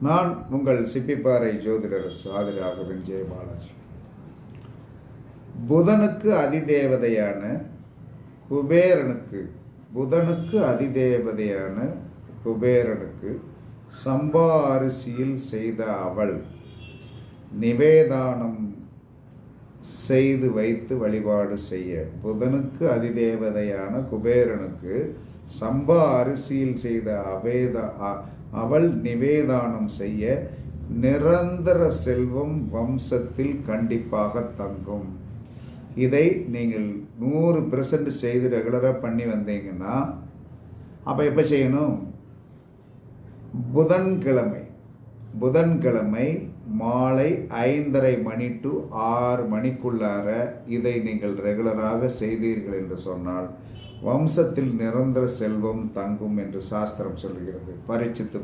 நான் உங்கள் சிப்பிப்பாறை ஜோதிடர் சாதி ராகவன் ஜெயபாலாஜி. புதனுக்கு அதிதேவதையான குபேரனுக்கு சம்பா அரிசியில் செய்த அவள் நிவேதானம் செய்து வைத்து வழிபாடு செய்ய. புதனுக்கு அதிதேவதையான குபேரனுக்கு சம்பா அரிசியில் செய்த அவள் நிவேதானம் செய்ய நிரந்தர செல்வம் வம்சத்தில் கண்டிப்பாக தங்கும். இதை நீங்கள் 100% செய்து ரெகுலராக பண்ணி வந்தீங்கன்னா, அப்போ எப்போ செய்யணும்? புதன்கிழமை மாலை 5:30 மணி டு 6 மணிக்குள்ளார இதை நீங்கள் ரெகுலராக செய்தீர்கள் என்று சொன்னால் வம்சத்தில் நிரந்தர செல்வம் தங்கும் என்று சாஸ்திரம் சொல்கிறது. பரீட்சித்து